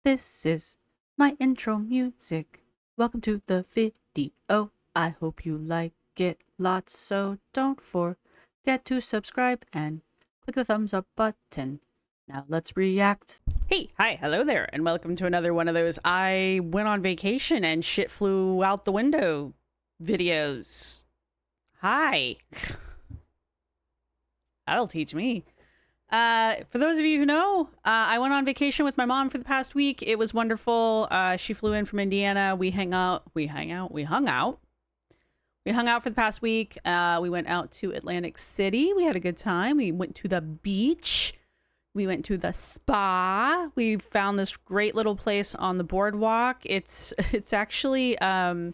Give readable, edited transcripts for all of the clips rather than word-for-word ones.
This is my intro music. Welcome to the video. I hope you like it lots, so don't forget to subscribe and click the thumbs up button. Now let's react. Hey, hi, hello there, and welcome to another one of those I went on vacation and shit flew out the window videos. Hi. That'll teach me. For those of you who know, I went on vacation with my mom for the past week. It was wonderful. She flew in from Indiana. We hung out for the past week. We went out to Atlantic City. We had a good time. We went to the beach. We went to the spa. We found this great little place on the boardwalk. It's actually a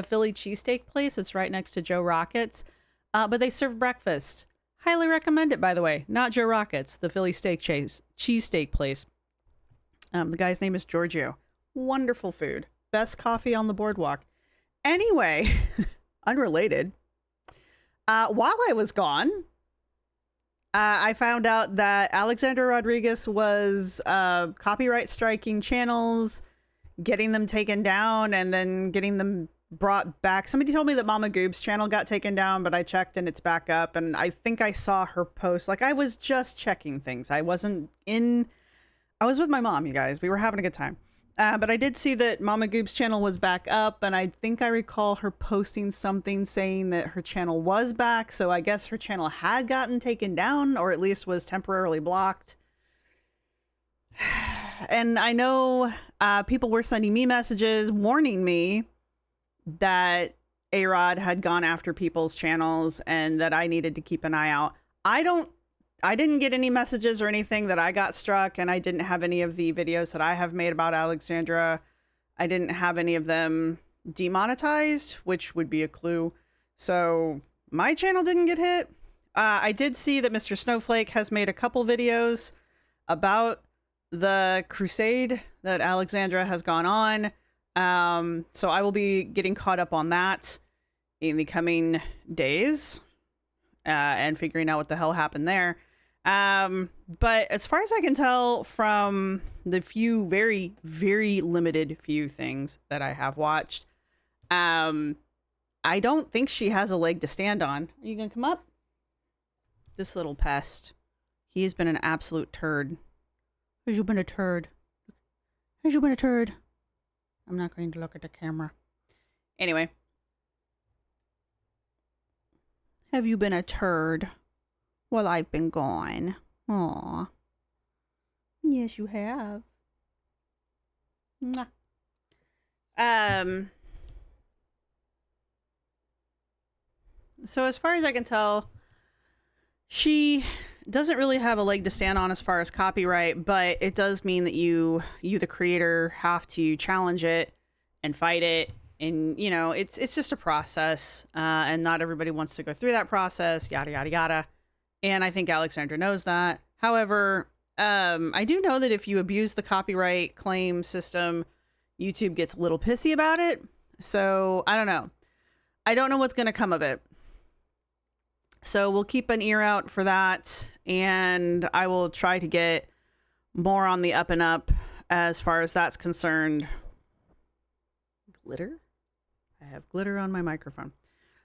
Philly cheesesteak place. It's right next to Joe Rockets, but they serve breakfast. Highly recommend it, by the way. Not Joe Rockets, the Philly cheesesteak place. The guy's name is Giorgio. Wonderful food. Best coffee on the boardwalk. Anyway, unrelated. While I was gone, I found out that Alexandra Rodriguez was copyright striking channels, getting them taken down, and then getting them brought back. Somebody told me that Mama Goob's channel got taken down, but I checked and it's back up. And I think I saw her post. Like, I was just checking things. I was with my mom, you guys. We were having a good time. But I did see that Mama Goob's channel was back up, and I think I recall her posting something saying that her channel was back. So I guess her channel had gotten taken down, or at least was temporarily blocked. And I know people were sending me messages warning me that A-Rod had gone after people's channels and that I needed to keep an eye out. I didn't get any messages or anything that I got struck, and I didn't have any of the videos that I have made about Alexandra. I didn't have any of them demonetized, which would be a clue. So my channel didn't get hit. I did see that Mr. Snowflake has made a couple videos about the crusade that Alexandra has gone on. So I will be getting caught up on that in the coming days, and figuring out what the hell happened there. But as far as I can tell from the few very, very limited few things that I have watched, I don't think she has a leg to stand on. Are you gonna come up? This little pest. He has been an absolute turd. Has you been a turd? Has you been a turd? I'm not going to look at the camera. Anyway. Have you been a turd while I've been gone? Aw. Yes, you have. Mwah. So as far as I can tell, she doesn't really have a leg to stand on as far as copyright, but it does mean that you the creator, have to challenge it and fight it. And, you know, it's just a process, and not everybody wants to go through that process, yada, yada, yada. And I think Alexandra knows that. However, I do know that if you abuse the copyright claim system, YouTube gets a little pissy about it. So I don't know. I don't know what's going to come of it. So we'll keep an ear out for that, and I will try to get more on the up and up as far as that's concerned. Glitter? I have glitter on my microphone.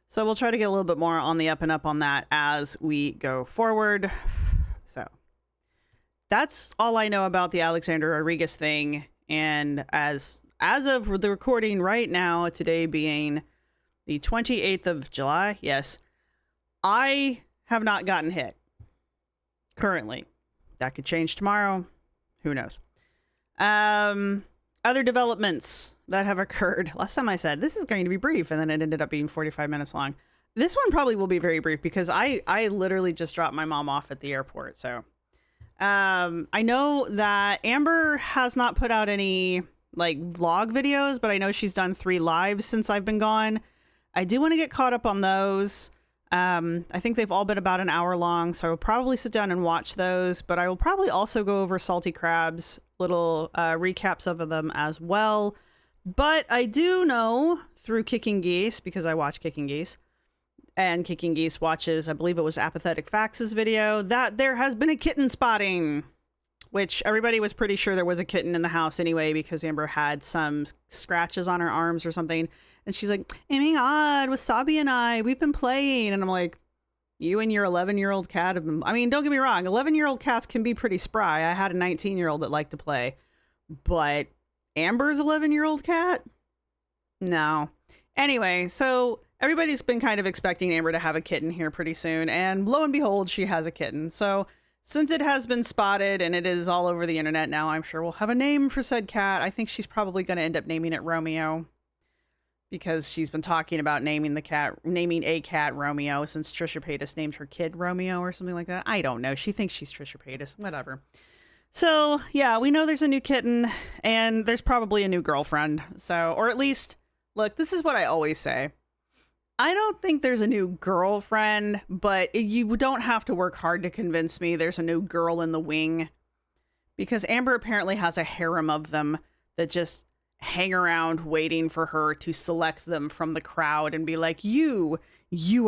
So we'll try to get a little bit more on the up and up on that as we go forward. So that's all I know about the Alexandra Rodriguez thing. And as of the recording right now, today being the 28th of July, yes, I have not gotten hit currently. That could change tomorrow. Who knows? Other developments that have occurred. Last time I said this is going to be brief, and then it ended up being 45 minutes long. This one probably will be very brief because I literally just dropped my mom off at the airport. So I know that Amber has not put out any like vlog videos, but I know she's done 3 lives since I've been gone. I do want to get caught up on those. I think they've all been about an hour long, so I will probably sit down and watch those, but I will probably also go over Salty Crab's little recaps of them as well. But I do know through Kicking Geese, because I watch Kicking Geese, and Kicking Geese watches, I believe it was Apathetic Facts' video, that there has been a kitten spotting which everybody was pretty sure there was a kitten in the house anyway, because Amber had some scratches on her arms or something. And she's like, oh my God, Wasabi and we've been playing. And I'm like, you and your 11-year-old cat have been, I mean, don't get me wrong, 11-year-old cats can be pretty spry. I had a 19-year-old that liked to play, but Amber's 11-year-old cat? No. Anyway, so everybody's been kind of expecting Amber to have a kitten here pretty soon, and lo and behold, she has a kitten. So since it has been spotted and it is all over the internet now, I'm sure we'll have a name for said cat. I think she's probably going to end up naming it Romeo, because she's been talking about naming a cat Romeo since Trisha Paytas named her kid Romeo or something like that. I don't know. She thinks she's Trisha Paytas. Whatever. So, yeah, we know there's a new kitten and there's probably a new girlfriend. So, or at least, look, this is what I always say. I don't think there's a new girlfriend, but you don't have to work hard to convince me there's a new girl in the wing, because Amber apparently has a harem of them that just hang around waiting for her to select them from the crowd and be like, you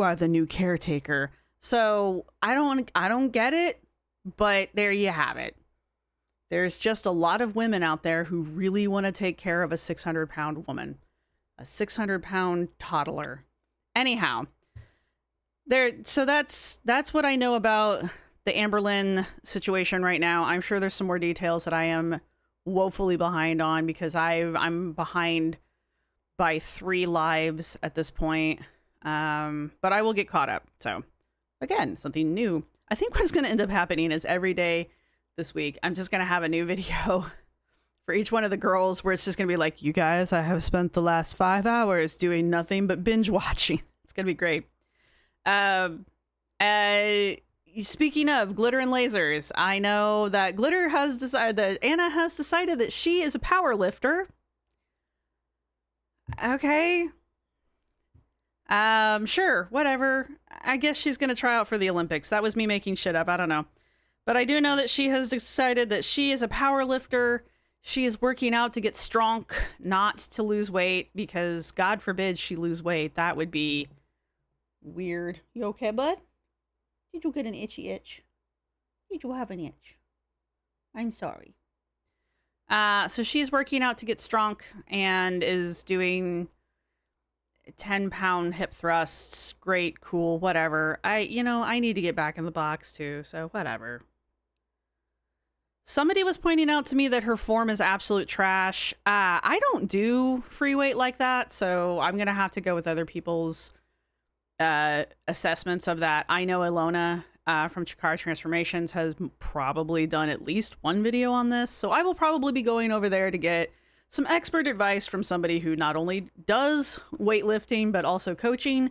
are the new caretaker. So I don't get it, but there you have it. There's just a lot of women out there who really want to take care of a 600-pound woman, a 600-pound toddler. Anyhow, so that's what I know about the Amberlynn situation right now. I'm sure there's some more details that I am woefully behind on, because I'm behind by 3 lives at this point. But I will get caught up. So again, something new. I think what's going to end up happening is every day this week, I'm just going to have a new video for each one of the girls where it's just going to be like, you guys, I have spent the last 5 hours doing nothing but binge watching. It's going to be great. Speaking of glitter and lasers, I know that Anna has decided that she is a power lifter. Okay. Sure, whatever. I guess she's going to try out for the Olympics. That was me making shit up. I don't know. But I do know that she has decided that she is a power lifter. She is working out to get strong, not to lose weight, because God forbid she lose weight. That would be weird. You okay, bud? Did you get an itchy itch? Did you have an itch? I'm sorry. So she's working out to get strong and is doing 10-pound hip thrusts. Great, cool, whatever. I need to get back in the box too, so whatever. Somebody was pointing out to me that her form is absolute trash. I don't do free weight like that, so I'm going to have to go with other people's assessments of that. I know Ilona from Chikara Transformations has probably done at least one video on this, so I will probably be going over there to get some expert advice from somebody who not only does weightlifting but also coaching.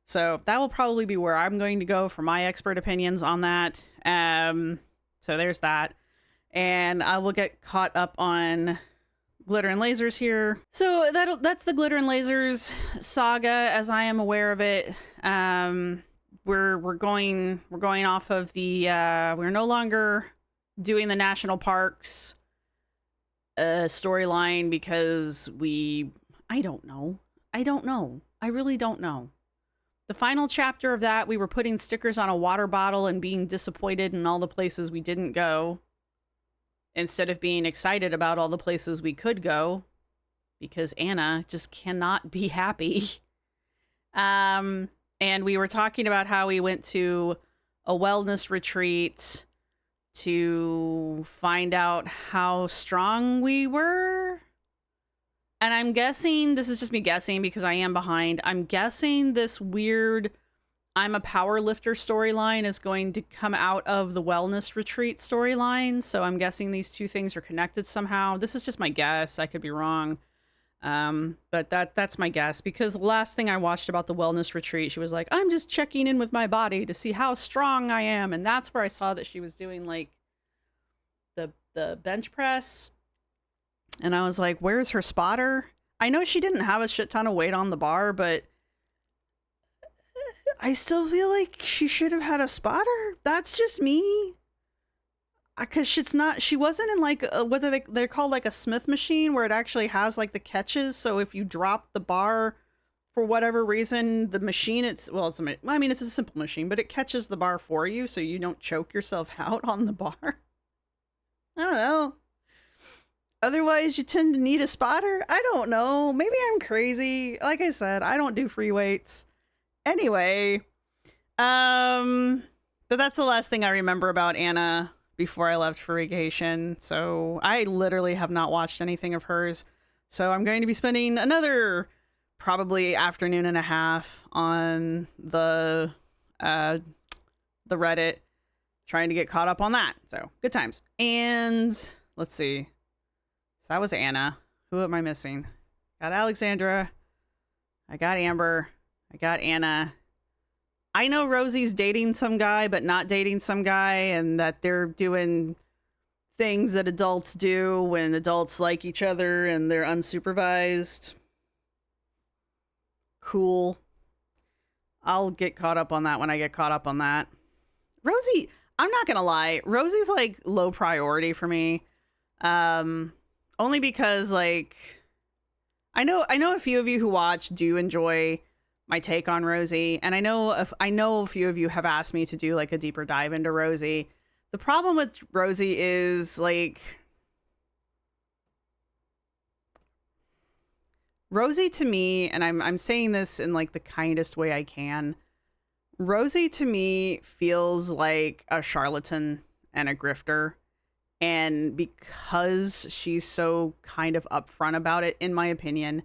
So that will probably be where I'm going to go for my expert opinions on that. So there's that. And I will get caught up on glitter and lasers here. So that's the glitter and lasers saga as I am aware of it. We're going off of the we're no longer doing the national parks storyline because I don't know. I really don't know. The final chapter of that, we were putting stickers on a water bottle and being disappointed in all the places we didn't go, instead of being excited about all the places we could go, because Anna just cannot be happy. And we were talking about how we went to a wellness retreat to find out how strong we were. And I'm guessing, this is just me guessing because I am behind, I'm guessing this weird I'm a power lifter storyline is going to come out of the wellness retreat storyline. So I'm guessing these two things are connected somehow. This is just my guess. I could be wrong. But that's my guess, because the last thing I watched about the wellness retreat, she was like, I'm just checking in with my body to see how strong I am. And that's where I saw that she was doing like the bench press. And I was like, where's her spotter? I know she didn't have a shit ton of weight on the bar, but I still feel like she should have had a spotter. That's just me. Because she wasn't in like whether they're called like a Smith machine where it actually has like the catches. So if you drop the bar for whatever reason, the machine, it's a simple machine, but it catches the bar for you so you don't choke yourself out on the bar. I don't know. Otherwise, you tend to need a spotter. I don't know. Maybe I'm crazy. Like I said, I don't do free weights. Anyway, but that's the last thing I remember about Anna before I left for vacation. So I literally have not watched anything of hers. So I'm going to be spending another probably afternoon and a half on the Reddit trying to get caught up on that. So good times. And let's see. So that was Anna. Who am I missing? Got Alexandra. I got Amber. I got Anna. I know Rosie's dating some guy, but not dating some guy, and that they're doing things that adults do when adults like each other and they're unsupervised. Cool. I'll get caught up on that when I get caught up on that. Rosie, I'm not gonna lie, Rosie's like low priority for me. Only because like I know a few of you who watch do enjoy my take on Rosie, and I know a few of you have asked me to do like a deeper dive into Rosie. The problem with Rosie is like Rosie to me, and I'm saying this in like the kindest way I can. Rosie to me feels like a charlatan and a grifter. And because she's so kind of upfront about it, in my opinion,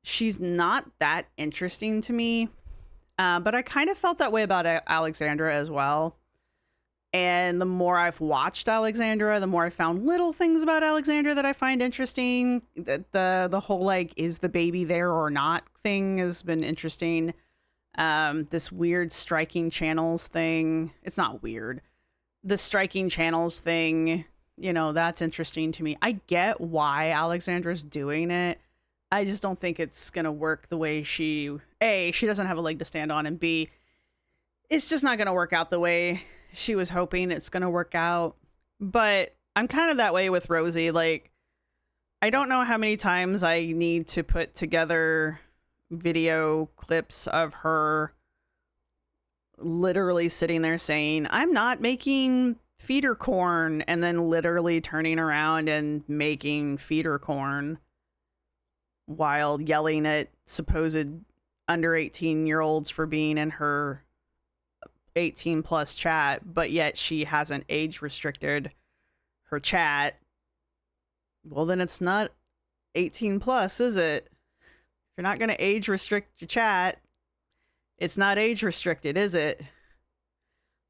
she's not that interesting to me. But I kind of felt that way about Alexandra as well. And the more I've watched Alexandra, the more I found little things about Alexandra that I find interesting. The whole like, is the baby there or not thing has been interesting. This weird striking channels thing. It's not weird. The striking channels thing, you know, that's interesting to me. I get why Alexandra's doing it. I just don't think it's going to work the way she doesn't have a leg to stand on, and B, it's just not going to work out the way she was hoping it's going to work out. But I'm kind of that way with Rosie. Like, I don't know how many times I need to put together video clips of her literally sitting there saying, I'm not making feeder corn, and then literally turning around and making feeder corn while yelling at supposed under 18-year-olds for being in her 18 plus chat, but yet she hasn't age restricted her chat. Well, then it's not 18 plus, is it? If you're not going to age restrict your chat, it's not age restricted, is it?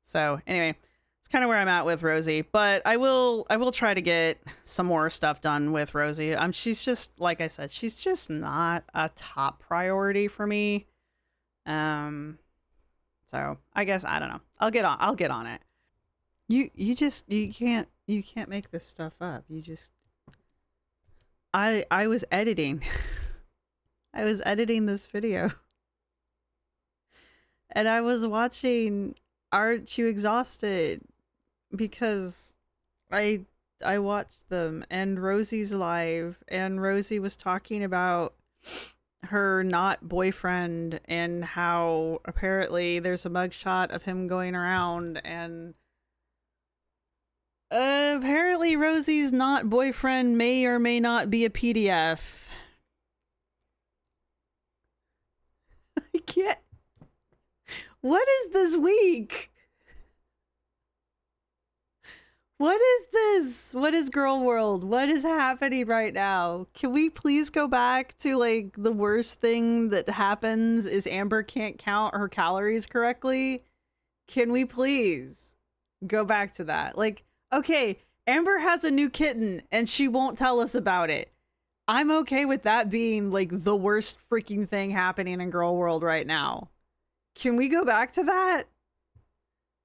So anyway, it's kind of where I'm at with Rosie, but I will try to get some more stuff done with Rosie. She's just, like I said, she's just not a top priority for me. So I guess, I don't know. I'll get on it. You can't make this stuff up. I was editing. I was editing this video. And I was watching Aren't You Exhausted? Because I watched them, and Rosie's live, and Rosie was talking about her not boyfriend and how apparently there's a mugshot of him going around, and apparently Rosie's not boyfriend may or may not be a PDF. I can't. What is this week? What is this? What is girl world? What is happening right now? Can we please go back to like the worst thing that happens is Amber can't count her calories correctly? Can we please go back to that? Like, okay, Amber has a new kitten and she won't tell us about it. I'm okay with that being like the worst freaking thing happening in girl world right now. Can we go back to that?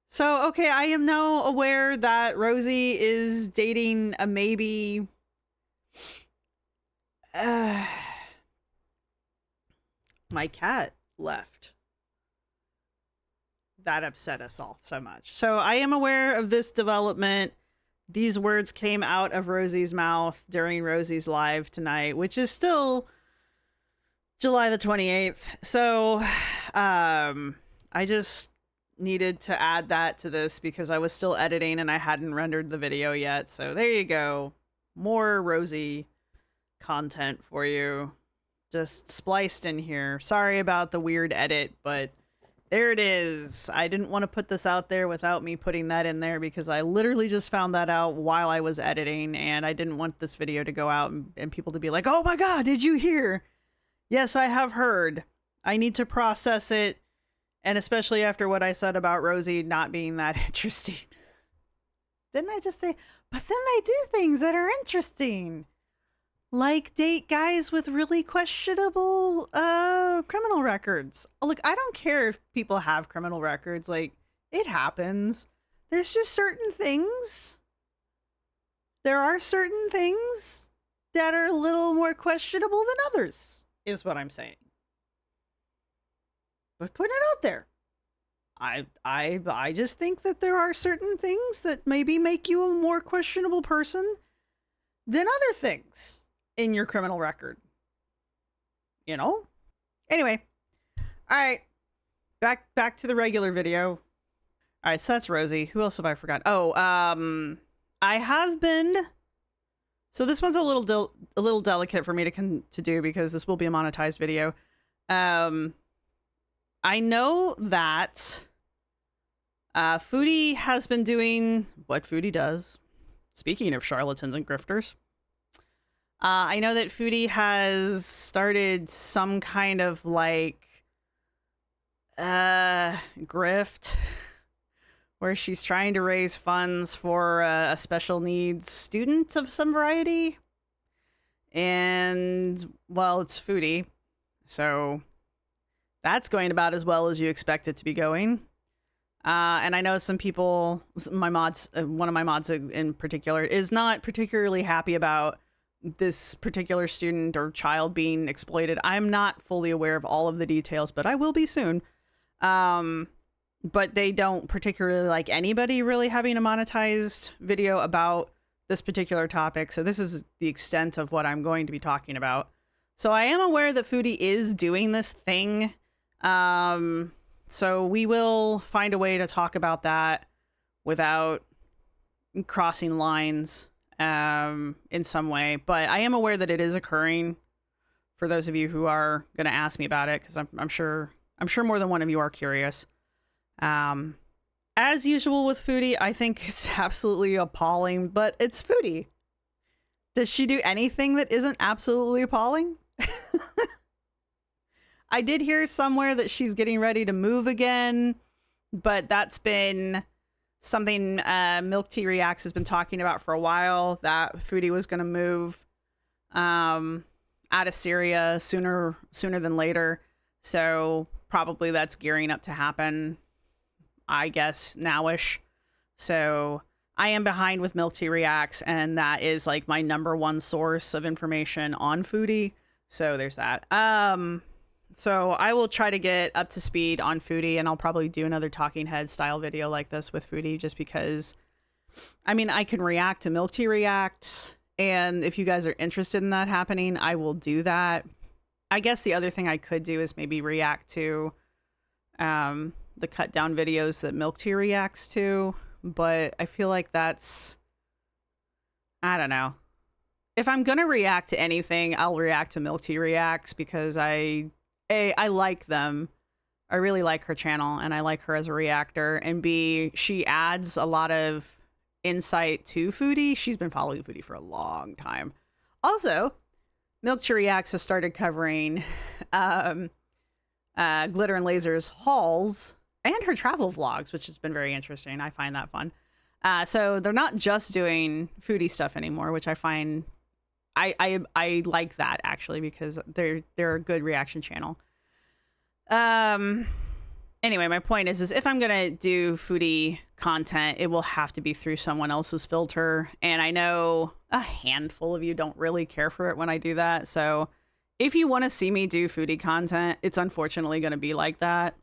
So, okay, I am now aware that Rosie is dating a maybe. My cat left. That upset us all so much. So I am aware of this development. These words came out of Rosie's mouth during Rosie's live tonight, which is still July the 28th. So, needed to add that to this because I was still editing and I hadn't rendered the video yet. So there you go. More Rosie content for you. Just spliced in here. Sorry about the weird edit, but there it is. I didn't want to put this out there without me putting that in there because I literally just found that out while I was editing, and I didn't want this video to go out and people to be like, oh my god, did you hear? Yes, I have heard. I need to process it, and especially after what I said about Rosie not being that interesting. Didn't I just say, but then they do things that are interesting? Like date guys with really questionable criminal records. Look, I don't care if people have criminal records. Like, it happens. There's just certain things. There are certain things that are a little more questionable than others, is what I'm saying. But putting it out there. I just think that there are certain things that maybe make you a more questionable person than other things in your criminal record. You know? Anyway. Alright. Back to the regular video. Alright, so that's Rosie. Who else have I forgot? Oh, I have been... So this one's a little delicate for me to do because this will be a monetized video. I know that Foodie has been doing what Foodie does. Speaking of charlatans and grifters. I know that Foodie has started some kind of like grift where she's trying to raise funds for a special needs student of some variety. And, well, it's Foodie. So that's going about as well as you expect it to be going. And I know some people, my mods, one of my mods in particular, is not particularly happy about this particular student or child being exploited. I'm not fully aware of all of the details, but I will be soon. But they don't particularly like anybody really having a monetized video about this particular topic. So this is the extent of what I'm going to be talking about. So I am aware that Foodie is doing this thing. So we will find a way to talk about that without crossing lines in some way. But I am aware that it is occurring for those of you who are going to ask me about it, because I'm sure more than one of you are curious. As usual with Foodie, I think it's absolutely appalling, but it's Foodie. Does she do anything that isn't absolutely appalling? I did hear somewhere that she's getting ready to move again, but that's been something Milk Tea Reacts has been talking about for a while, that Foodie was going to move out of Syria sooner than later. So probably that's gearing up to happen, I guess, nowish. So I am behind with Milk Tea Reacts, and that is like my #1 source of information on Foodie. So there's that. So I will try to get up to speed on Foodie, and I'll probably do another talking head style video like this with Foodie, just because, I mean, I can react to Milk Tea React, and if you guys are interested in that happening, I will do that. I guess the other thing I could do is maybe react to the cut down videos that Milk Tea reacts to, but I feel like that's, I don't know. If I'm gonna react to anything, I'll react to Milk Tea Reacts, because I like them. I really like her channel, and I like her as a reactor. And B, she adds a lot of insight to Foodie. She's been following Foodie for a long time. Also, Milk Tea Reacts has started covering Glitter and Laser's hauls and her travel vlogs, which has been very interesting. I find that fun. So they're not just doing Foodie stuff anymore, which I find I like that, actually, because they're a good reaction channel. Anyway, my point is if I'm gonna do Foodie content, it will have to be through someone else's filter, and I know a handful of you don't really care for it when I do that. So if you want to see me do Foodie content, it's unfortunately going to be like that.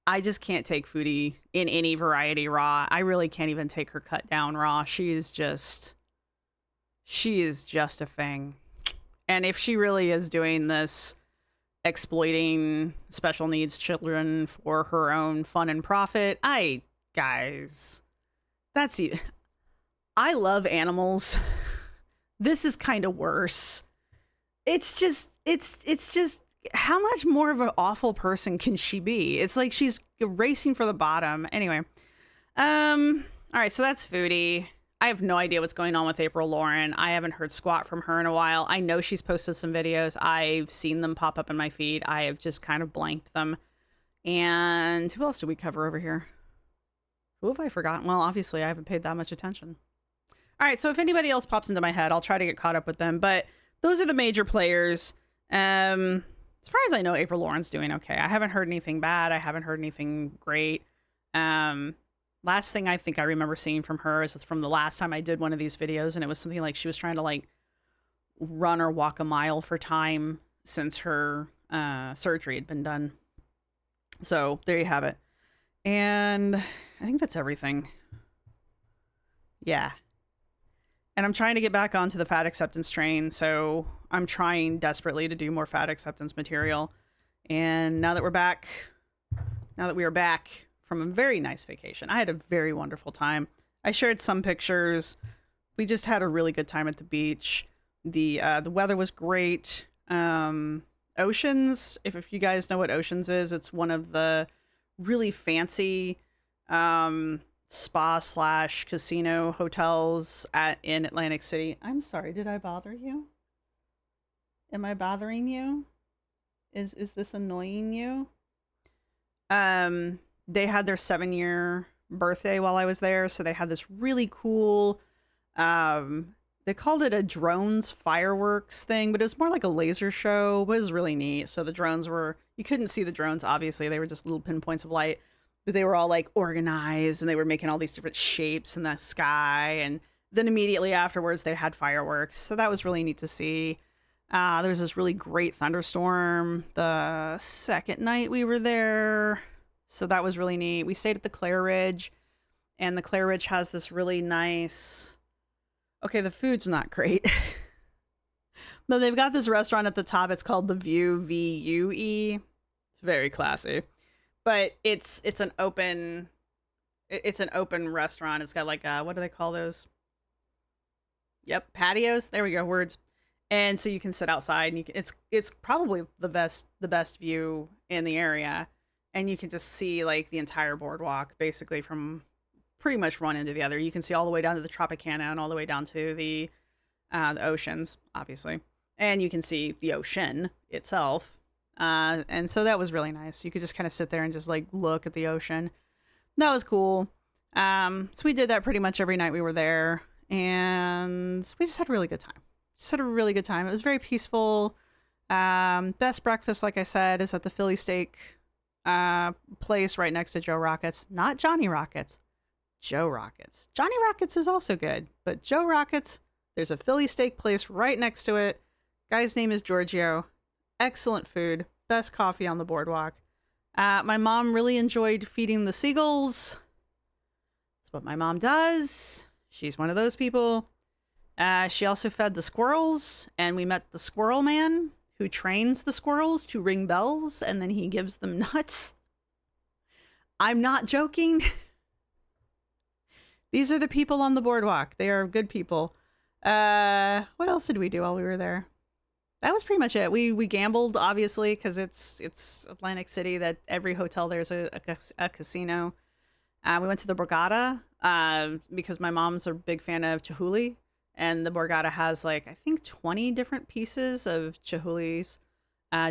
I just can't take Foodie in any variety raw. I really can't even take her cut down raw. She is just a thing. And if she really is doing this exploiting special needs children for her own fun and profit. Guys, that's you. I love animals. This is kind of worse. It's just how much more of an awful person can she be? It's like she's racing for the bottom. Anyway, all right, so that's Foodie. I have no idea what's going on with April Lauren. I haven't heard squat from her in a while. I know she's posted some videos. I've seen them pop up in my feed. I have just kind of blanked them. And who else did we cover over here? Who have I forgotten? Well, obviously, I haven't paid that much attention. All right, so if anybody else pops into my head, I'll try to get caught up with them. But those are the major players. As far as I know, April Lauren's doing okay. I haven't heard anything bad. I haven't heard anything great. Last thing I think I remember seeing from her is from the last time I did one of these videos, and it was something like she was trying to like run or walk a mile for time since her surgery had been done. So there you have it. And I think that's everything. Yeah. And I'm trying to get back onto the fat acceptance train, so I'm trying desperately to do more fat acceptance material. And now that we are back from a very nice vacation, I had a very wonderful time. I shared some pictures. We just had a really good time at the beach. The weather was great. Oceans, if you guys know what Oceans is, it's one of the really fancy spa/casino hotels in Atlantic City. I'm sorry, did I bother you? Am I bothering you? Is this annoying you? They had their 7-year birthday while I was there, so they had this really cool they called it a drones fireworks thing, but it was more like a laser show. It was really neat. So the drones you couldn't see the drones, obviously. They were just little pinpoints of light. But they were all like organized, and they were making all these different shapes in the sky. And then immediately afterwards, they had fireworks. So that was really neat to see. There was this really great thunderstorm the second night we were there. So that was really neat. We stayed at the Clare Ridge, and the Clare Ridge has this really nice... Okay, the food's not great. But they've got this restaurant at the top. It's called The View, VUE. It's very classy. But it's an open restaurant. It's got like what do they call those? Yep, patios. There we go, words. And so you can sit outside, and it's probably the best view in the area, and you can just see like the entire boardwalk basically from pretty much one end to the other. You can see all the way down to the Tropicana and all the way down to the oceans, obviously, and you can see the ocean itself. And so that was really nice. You could just kind of sit there and just like look at the ocean. That was cool. So we did that pretty much every night we were there, and we just had a really good time. It was very peaceful. Best breakfast, like I said, is at the Philly steak place right next to Joe Rockets. Not Johnny Rockets. Joe Rockets. Johnny Rockets is also good, but Joe Rockets, there's a Philly steak place right next to it. Guy's name is Giorgio. Excellent food. Best coffee on the boardwalk. My mom really enjoyed feeding the seagulls. That's what my mom does. She's one of those people. She also fed the squirrels, and we met the squirrel man who trains the squirrels to ring bells, and then he gives them nuts. I'm not joking. These are the people on the boardwalk. They are good people. What else did we do while we were there? That was pretty much it. We gambled, obviously, because it's Atlantic City. That every hotel there's a casino. We went to the Borgata because my mom's a big fan of Chihuly, and the Borgata has like I think 20 different pieces of Chihuly's,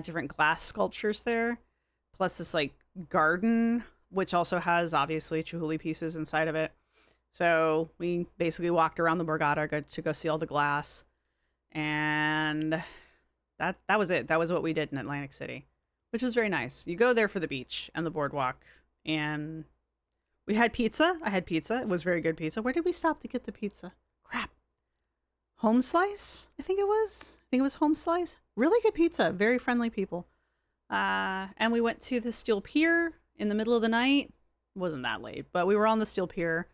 different glass sculptures there, plus this like garden which also has obviously Chihuly pieces inside of it. So we basically walked around the Borgata to go see all the glass, and that was it. That was what we did in Atlantic City, which was very nice. You go there for the beach and the boardwalk, and we had pizza. I had pizza. It was very good pizza. Where did we stop to get the pizza? Crap. Home Slice? I think it was Home Slice. Really good pizza. Very friendly people. And we went to the Steel Pier in the middle of the night. It wasn't that late, but we were on the Steel Pier.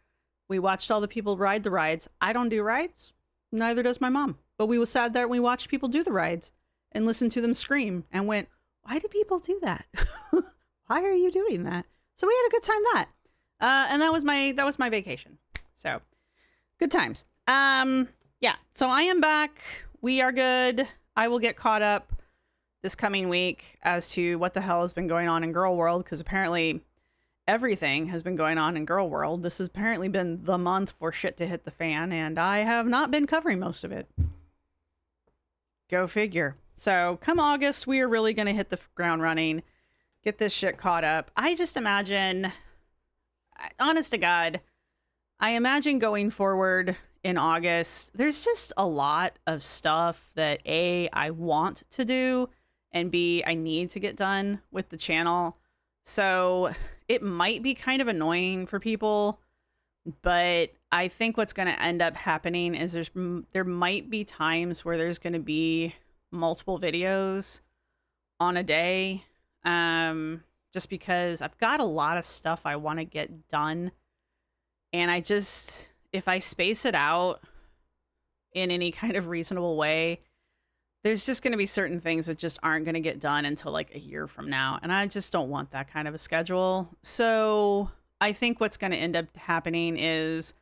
We watched all the people ride the rides. I don't do rides. Neither does my mom. But we sat there and we watched people do the rides and listened to them scream and went, why do people do that? Why are you doing that? So we had a good time and that was my vacation. So good times. Yeah. So I am back. We are good. I will get caught up this coming week as to what the hell has been going on in Girl World, because apparently everything has been going on in Girl World. This has apparently been the month for shit to hit the fan, and I have not been covering most of it. Go figure. So come August, we are really going to hit the ground running, get this shit caught up. I just imagine, honest to God, I imagine going forward in August, there's just a lot of stuff that A, I want to do, and B, I need to get done with the channel. So it might be kind of annoying for people, but I think what's going to end up happening is there might be times where there's going to be multiple videos on a day, just because I've got a lot of stuff I want to get done. And I just, if I space it out in any kind of reasonable way, there's just going to be certain things that just aren't going to get done until like a year from now. And I just don't want that kind of a schedule. So I think what's going to end up happening is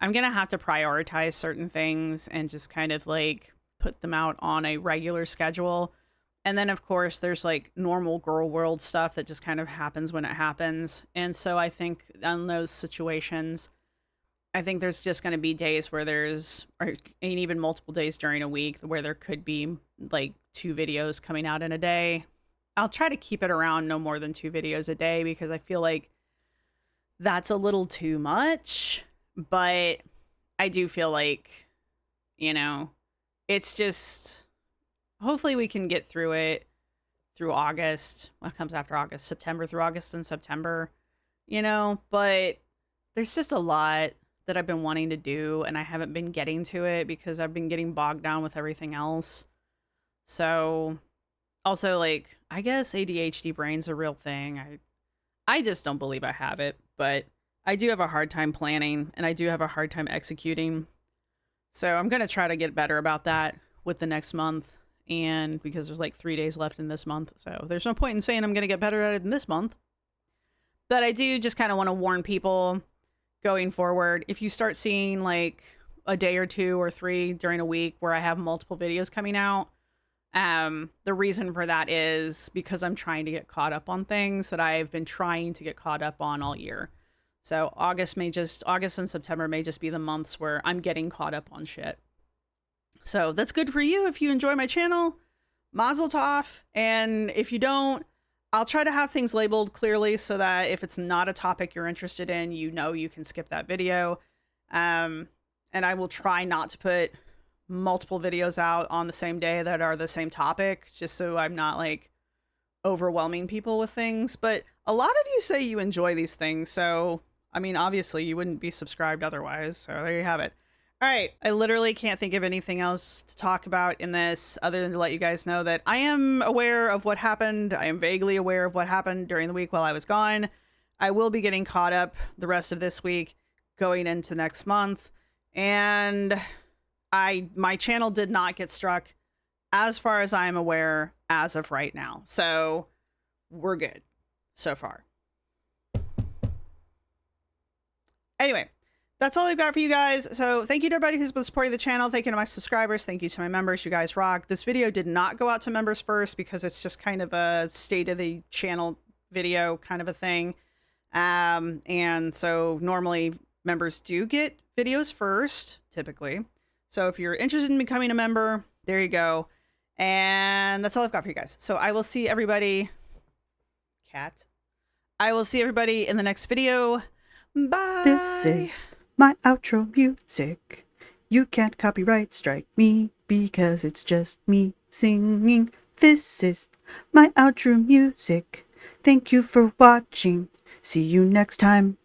I'm going to have to prioritize certain things and just kind of like put them out on a regular schedule. And then, of course, there's like normal Girl World stuff that just kind of happens when it happens. And so I think on those situations, I think there's just going to be days where and even multiple days during a week where there could be like 2 videos coming out in a day. I'll try to keep it around no more than 2 videos a day, because I feel like that's a little too much. But I do feel like, it's just, hopefully we can get through it through August. What comes after August? September through August and September, but there's just a lot that I've been wanting to do, and I haven't been getting to it because I've been getting bogged down with everything else. So also, like, I guess ADHD brain's a real thing. I just don't believe I have it, but I do have a hard time planning, and I do have a hard time executing. So I'm going to try to get better about that with the next month, and because there's like 3 days left in this month. So there's no point in saying I'm going to get better at it in this month. But I do just kind of want to warn people going forward, if you start seeing like a day or 2 or 3 during a week where I have multiple videos coming out, the reason for that is because I'm trying to get caught up on things that I've been trying to get caught up on all year. So August and September may just be the months where I'm getting caught up on shit. So that's good for you if you enjoy my channel. Mazel tov. And if you don't, I'll try to have things labeled clearly so that if it's not a topic you're interested in, you can skip that video. And I will try not to put multiple videos out on the same day that are the same topic, just so I'm not like overwhelming people with things. But a lot of you say you enjoy these things. So, I mean, obviously you wouldn't be subscribed otherwise. So there you have it. All right. I literally can't think of anything else to talk about in this other than to let you guys know that I am aware of what happened. I am vaguely aware of what happened during the week while I was gone. I will be getting caught up the rest of this week going into next month. And my channel did not get struck as far as I'm aware as of right now. So we're good so far. Anyway. That's all I've got for you guys. So thank you to everybody who's been supporting the channel. Thank you to my subscribers. Thank you to my members. You guys rock. This video did not go out to members first because it's just kind of a state of the channel video kind of a thing. And so normally members do get videos first, typically. So if you're interested in becoming a member, there you go. And that's all I've got for you guys. So I will see everybody. I will see everybody in the next video. Bye. This is my outro music. You can't copyright strike me because it's just me singing. This is my outro music. Thank you for watching. See you next time.